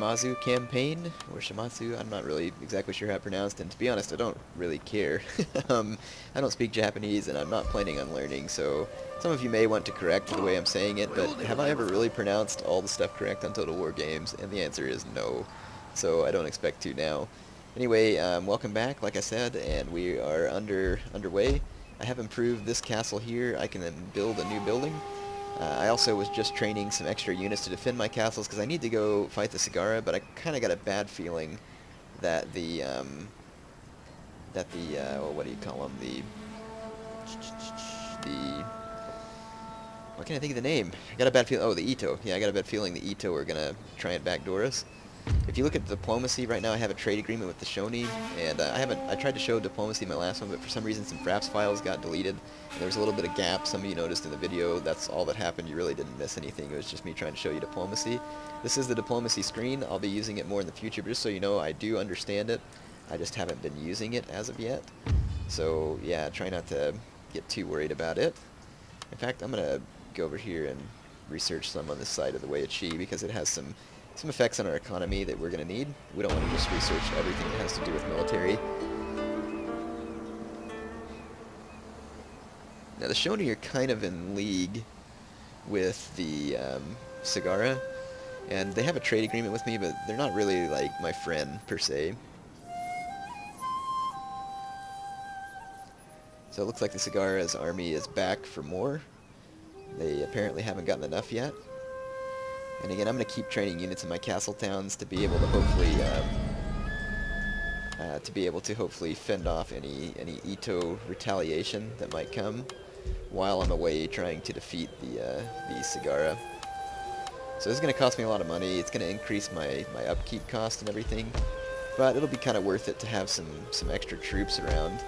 Shimazu campaign, or Shimazu, I'm not really exactly sure how it's pronounced, and to be honest, I don't really care. I don't speak Japanese, and I'm not planning on learning, so some of you may want to correct the way I'm saying it, but have I ever really pronounced all the stuff correct on Total War games? And the answer is no, so I don't expect to now. Anyway, welcome back, like I said, and we are underway. I have improved this castle here. I can then build a new building. I also was just training some extra units to defend my castles because I need to go fight the Sagra, but I kind of got a bad feeling that the well, what do you call them? Why can't I think of the name? I got a bad feeling. Oh, the Ito. Yeah, I got a bad feeling the Ito are gonna try and backdoor us. If you look at diplomacy right now, I have a trade agreement with the Shogun, and I tried to show diplomacy in my last one, but for some reason some Fraps files got deleted, and there was a little bit of gap. Some of you noticed in the video. That's all that happened. You really didn't miss anything. It was just me trying to show you diplomacy. This is the diplomacy screen. I'll be using it more in the future, but just so you know, I do understand it. I just haven't been using it as of yet. So yeah, try not to get too worried about it. In fact, I'm gonna go over here and research some on this side of the Weichi because it has some effects on our economy that we're going to need. We don't want to just research everything that has to do with military. Now the Shogun are kind of in league with the Sagra, and they have a trade agreement with me, but they're not really like my friend per se. So it looks like the Sagra's army is back for more. They apparently haven't gotten enough yet. And again, I'm going to keep training units in my castle towns to be able to hopefully fend off any Ito retaliation that might come while I'm away trying to defeat the Sagra. So this is going to cost me a lot of money. It's going to increase my upkeep cost and everything, but it'll be kind of worth it to have some extra troops around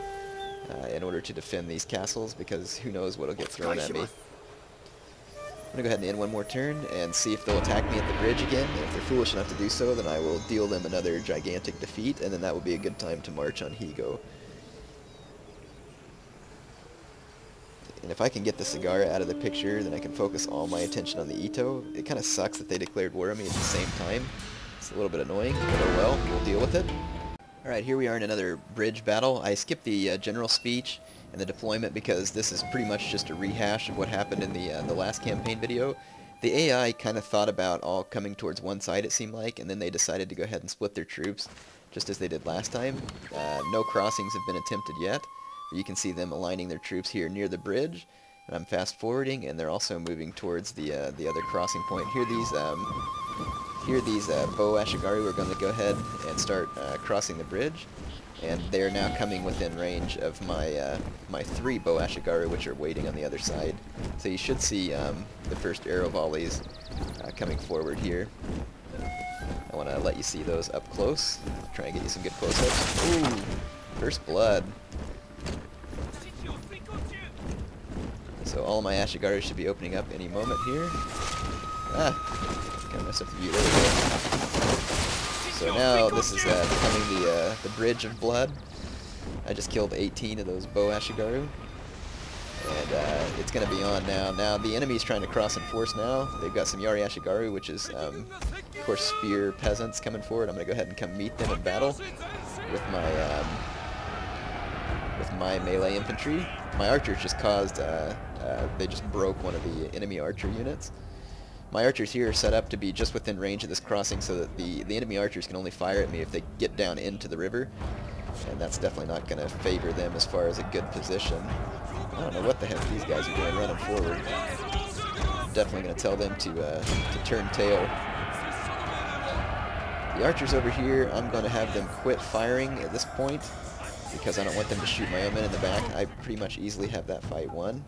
in order to defend these castles, because who knows what'll get thrown at me. I'm going to go ahead and end one more turn and see if they'll attack me at the bridge again. And if they're foolish enough to do so, then I will deal them another gigantic defeat, and then that will be a good time to march on Higo. And if I can get the Sagra out of the picture, then I can focus all my attention on the Ito. It kind of sucks that they declared war on me at the same time. It's a little bit annoying, but oh well, we'll deal with it. Alright, here we are in another bridge battle. I skipped the general speech and the deployment because this is pretty much just a rehash of what happened in the last campaign video. The AI kind of thought about all coming towards one side, it seemed like, and then they decided to go ahead and split their troops, just as they did last time. No crossings have been attempted yet. You can see them aligning their troops here near the bridge, and I'm fast forwarding, and they're also moving towards the other crossing point. Here these Bo Ashigaru are going to go ahead and start crossing the bridge. And they are now coming within range of my my 3 Bo Ashigaru, which are waiting on the other side. So you should see the first arrow volleys coming forward here. I want to let you see those up close. Try and get you some good close-ups. Ooh, first blood. So all of my Ashigaru should be opening up any moment here. Ah, kind of messed up the view. There we go. So now this is becoming the bridge of blood. I just killed 18 of those Bo Ashigaru, and it's going to be on now. Now the enemy's trying to cross in force now. They've got some Yari Ashigaru, which is of course spear peasants coming forward. I'm going to go ahead and come meet them in battle with my melee infantry. My archers just caused they just broke one of the enemy archer units. My archers here are set up to be just within range of this crossing so that the enemy archers can only fire at me if they get down into the river. And that's definitely not going to favor them as far as a good position. I don't know what the heck these guys are doing running forward. I'm definitely going to tell them to turn tail. The archers over here, I'm going to have them quit firing at this point because I don't want them to shoot my own men in the back. I pretty much easily have that fight won.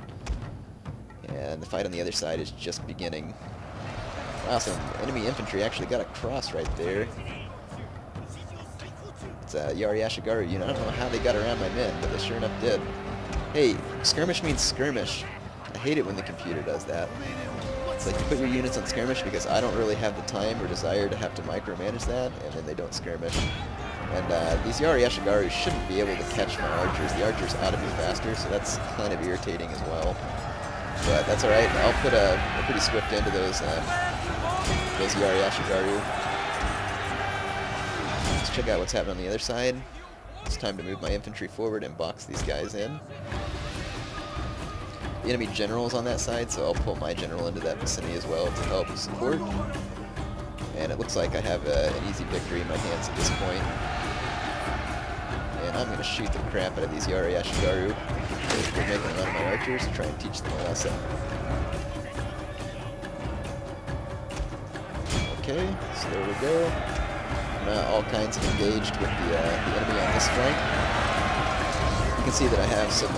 And the fight on the other side is just beginning. Wow, some enemy infantry actually got a cross right there. It's a Yari Ashigaru unit. I don't know how they got around my men, but they sure enough did. Hey, skirmish means skirmish. I hate it when the computer does that. It's like you put your units on skirmish because I don't really have the time or desire to have to micromanage that, and then they don't skirmish. And these Yari Ashigaru shouldn't be able to catch my archers. The archers ought to be faster, so that's kind of irritating as well. But that's alright. I'll put a pretty swift end to those Yari Ashigaru. check out what's happening on the other side. It's time to move my infantry forward and box these guys in. The enemy general is on that side, so I'll pull my general into that vicinity as well to help support. And it looks like I have an easy victory in my hands at this point. And I'm going to shoot the crap out of these Yari Ashigaru. They're making a run of my archers to try and teach them a lesson. Okay, so there we go. I'm all kinds of engaged with the enemy on this flank. You can see that I have some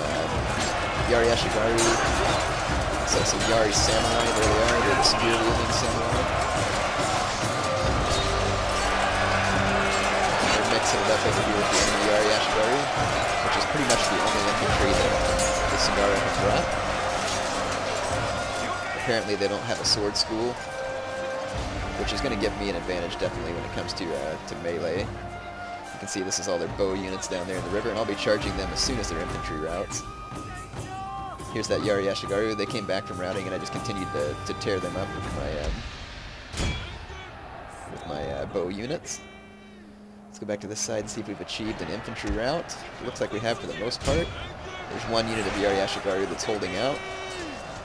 Yari Ashigaru, so some Yari Samurai, there they are, they're the spear-wielding samurai. They're mixing it up over here with the enemy Yari Ashigaru, which is pretty much the only infantry that the Sagra have brought. Apparently they don't have a sword school, which is going to give me an advantage definitely when it comes to melee. You can see this is all their bow units down there in the river, and I'll be charging them as soon as their infantry routes. Here's that Yari Ashigaru. They came back from routing, and I just continued to tear them up with my bow units. Let's go back to this side and see if we've achieved an infantry route. It looks like we have for the most part. There's one unit of Yari Ashigaru that's holding out,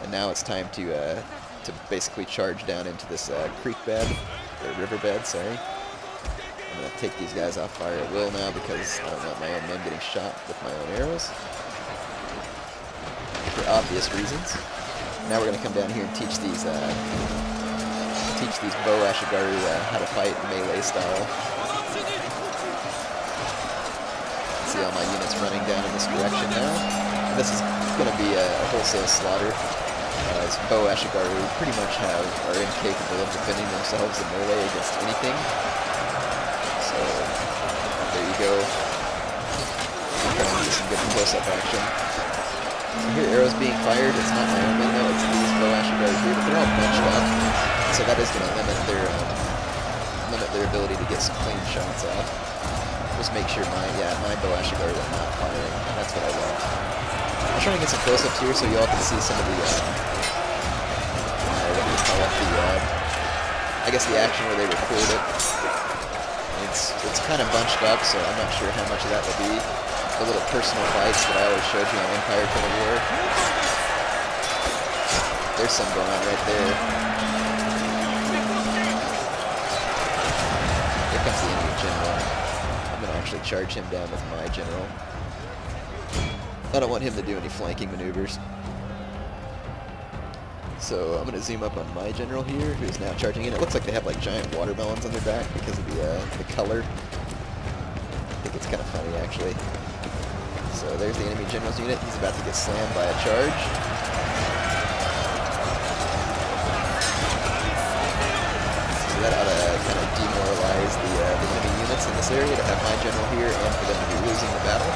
and now it's time to basically charge down into this creek bed, or river bed, sorry. I'm going to take these guys off fire at will now because I don't want my own men getting shot with my own arrows, for obvious reasons. Now we're going to come down here and teach these bow Ashigaru how to fight melee style. See all my units running down in this direction now. And this is going to be a wholesale slaughter. As bow Ashigaru pretty much are incapable of defending themselves in melee against anything. So there you go. I'm trying to get some good close-up action. I hear arrows being fired. It's not my own men though, it's these bow Ashigaru here, but they're all bunched up. So that is going to limit their ability to get some clean shots off. Just make sure my bow Ashigaru are not firing. That's what I want. I'm trying to get some close-ups here so you all can see some of the, I guess the action where they record it. It's kind of bunched up, so I'm not sure how much of that will be the little personal fights that I always showed you on Empire Total War. There's some going on right there. Here comes the enemy general. I'm going to actually charge him down with my general. I don't want him to do any flanking maneuvers. So I'm going to zoom up on my general here, who's now charging in. It looks like they have like giant watermelons on their back because of the color. I think it's kind of funny actually. So there's the enemy general's unit. He's about to get slammed by a charge. So that ought to kind of demoralize the enemy units in this area to have my general here and for them to be losing the battle.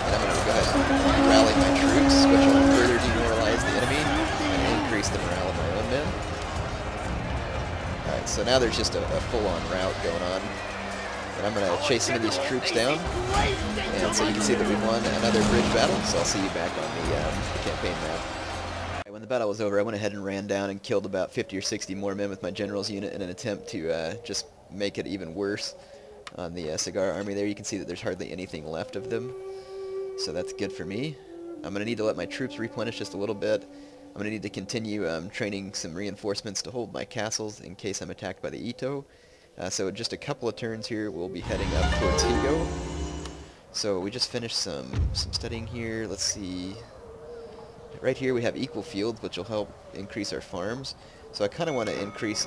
I'm going to go ahead and rally my troops, which will further demoralize the enemy and increase the morale of my own men. Alright, so now there's just a full-on rout going on. And I'm going to chase some of these troops down. And so you can see that we've won another bridge battle, so I'll see you back on the campaign map. When the battle was over, I went ahead and ran down and killed about 50 or 60 more men with my general's unit in an attempt to just make it even worse on the Sagra army there. You can see that there's hardly anything left of them. So that's good for me. I'm going to need to let my troops replenish just a little bit. I'm going to need to continue training some reinforcements to hold my castles in case I'm attacked by the Ito. So just a couple of turns here, we'll be heading up towards Higo. So we just finished some studying here. Let's see. Right here we have equal fields, which will help increase our farms. So I kind of want to increase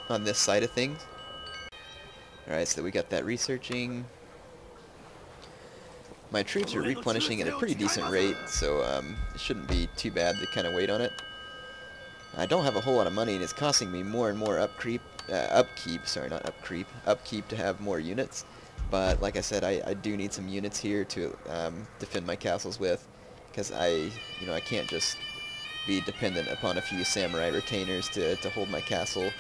on this side of things. Alright, so we got that researching. My troops are replenishing at a pretty decent rate, so it shouldn't be too bad to kind of wait on it. I don't have a whole lot of money, and it's costing me more and more upkeep to have more units. But like I said, I do need some units here to defend my castles with, because I can't just be dependent upon a few samurai retainers to hold my castle,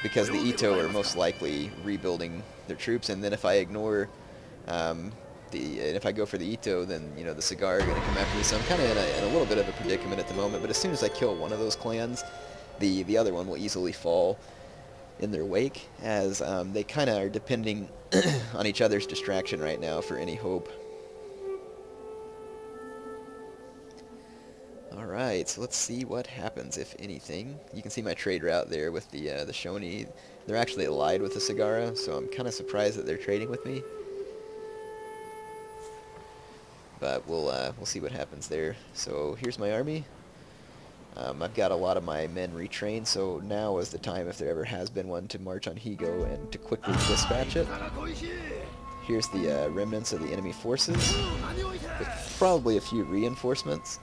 because the Ito are most likely rebuilding their troops, and then if I ignore if I go for the Ito, then the Sagra are going to come after me. So I'm kind of in a little bit of a predicament at the moment. But as soon as I kill one of those clans, the other one will easily fall in their wake, as they kind of are depending on each other's distraction right now for any hope. Alright, so let's see what happens, if anything. You can see my trade route there with the Shoni. They're actually allied with the Sagra, so I'm kind of surprised that they're trading with me. But we'll see what happens there. So here's my army. I've got a lot of my men retrained, so now is the time, if there ever has been one, to march on Higo and to quickly dispatch it. Here's the remnants of the enemy forces, with probably a few reinforcements.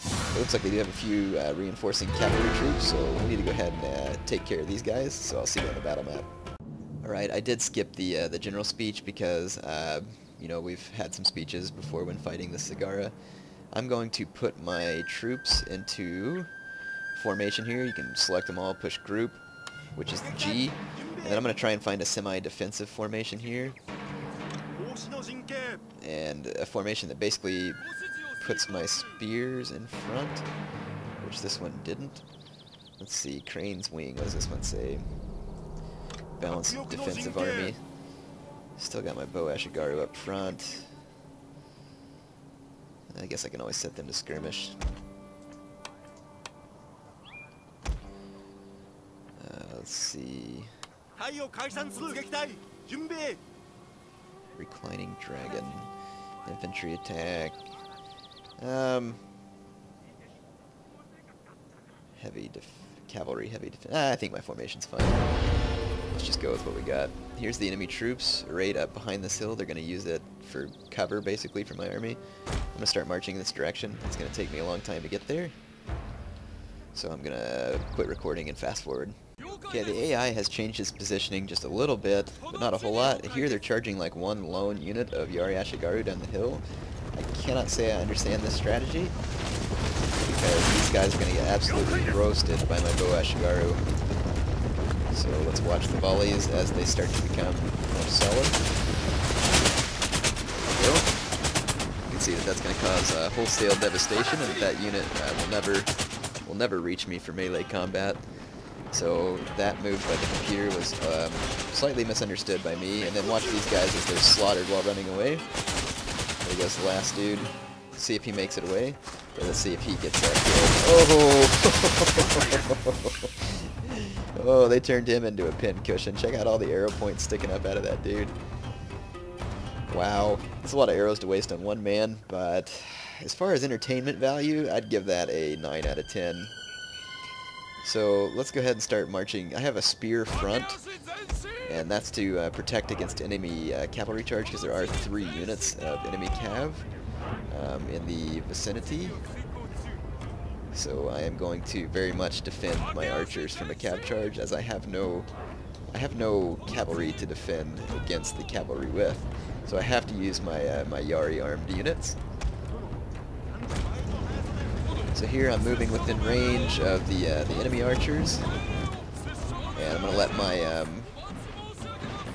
It looks like they do have a few reinforcing cavalry troops, so we need to go ahead and take care of these guys, so I'll see you on the battle map. Alright, I did skip the general speech because, you know, we've had some speeches before when fighting the Sagra. I'm going to put my troops into formation here. You can select them all, push group, which is the G, and then I'm going to try and find a semi-defensive formation here, and a formation that basically puts my spears in front, which this one didn't. Let's see, Crane's Wing, what does this one say? Balanced defensive army. Still got my bow Ashigaru up front. I guess I can always set them to skirmish. Let's see. Reclining Dragon. Infantry attack. Cavalry, heavy defense. I think my formation's fine. Let's just go with what we got. Here's the enemy troops right up behind this hill. They're going to use it for cover, basically, for my army. I'm going to start marching in this direction. It's going to take me a long time to get there. So I'm going to quit recording and fast forward. Okay, the AI has changed its positioning just a little bit, but not a whole lot. Here they're charging like one lone unit of Yari Ashigaru down the hill. I cannot say I understand this strategy, because these guys are going to get absolutely roasted by my bow Ashigaru. So let's watch the volleys as they start to become more solid. There we go. You can see that that's going to cause wholesale devastation, and that unit will never reach me for melee combat. So that move by the computer was slightly misunderstood by me. And then watch these guys as they're slaughtered while running away. There goes the last dude. Let's see if he makes it away. Or let's see if he gets killed. Oh! Oh, they turned him into a pincushion. Check out all the arrow points sticking up out of that dude. Wow. It's a lot of arrows to waste on one man, but as far as entertainment value, I'd give that a 9 out of 10. So let's go ahead and start marching. I have a spear front, and that's to protect against enemy cavalry charge, because there are 3 units of enemy cav in the vicinity. So I am going to very much defend my archers from a cav charge, as I have no cavalry to defend against the cavalry with. So I have to use my my Yari armed units. So here I'm moving within range of the enemy archers, and I'm gonna let my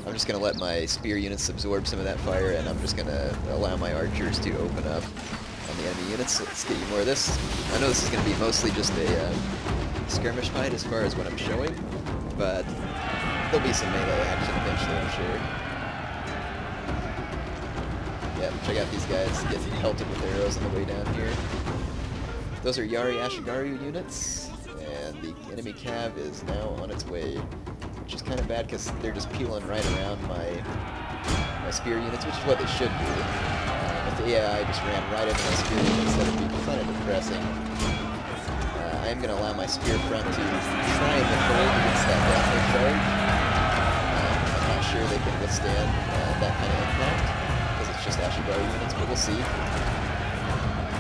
I'm just gonna let my spear units absorb some of that fire, and I'm just gonna allow my archers to open up on the enemy units. Let's get you more of this. I know this is gonna be mostly just a skirmish fight as far as what I'm showing, but there'll be some melee action eventually, I'm sure. Yeah, check out these guys getting pelted with arrows on the way down here. Those are Yari Ashigaru units, and the enemy cav is now on its way, which is kind of bad because they're just peeling right around my spear units, which is what they should do. If the AI just ran right into my spear units, that would be kind of depressing. I am going to allow my spear front to try and withhold against that downhill charge. I'm not sure they can withstand that kind of impact, because it's just Ashigaru units, but we'll see.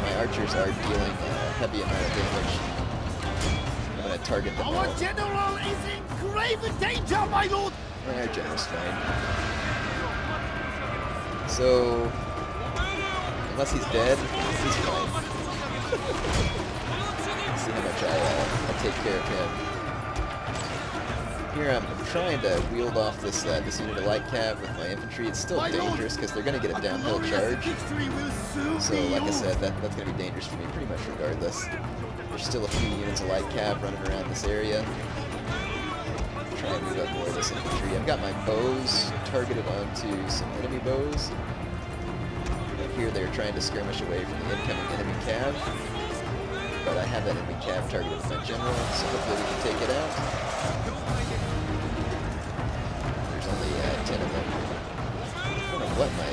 My archers are dealing a heavy amount of damage. I'm going to target them all. Our general is in grave danger, my lord! Our general's fine. So, unless he's dead, he's fine. Let's see how much I'll take care of him. Here I'm trying to wield off this unit of light cav with my infantry. It's still dangerous because they're going to get a downhill charge. So like I said, that's going to be dangerous for me pretty much regardless. There's still a few units of light cav running around this area. Try and move up more of this infantry. I've got my bows targeted onto some enemy bows. Up here they're trying to skirmish away from the incoming enemy cav. But I have that enemy cav targeted with my general, so hopefully we can take it out. There's only 10 of them. I don't know what my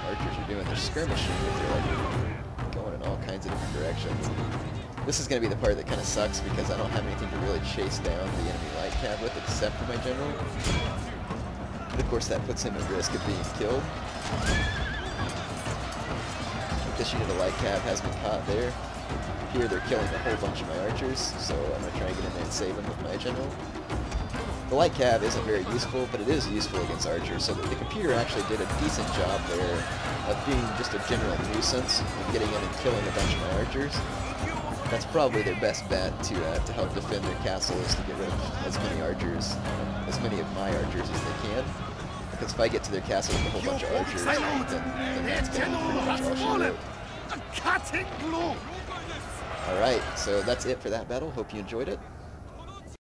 archers are doing. They're skirmishing, but they're like going in all kinds of different directions. This is going to be the part that kind of sucks because I don't have anything to really chase down the enemy light cav with except for my general. But of course that puts him at risk of being killed. This unit of light cav has been caught there. Here they're killing a whole bunch of my archers, so I'm going to try and get in there and save them with my general. The light cav isn't very useful, but it is useful against archers, so the computer actually did a decent job there of being just a general nuisance and getting in and killing a bunch of my archers. That's probably their best bet to help defend their castle, is to get rid of as many archers, as many of my archers as they can. Because if I get to their castle with a whole bunch of archers, then that's going to be pretty much all she wrote. Alright, so that's it for that battle. Hope you enjoyed it.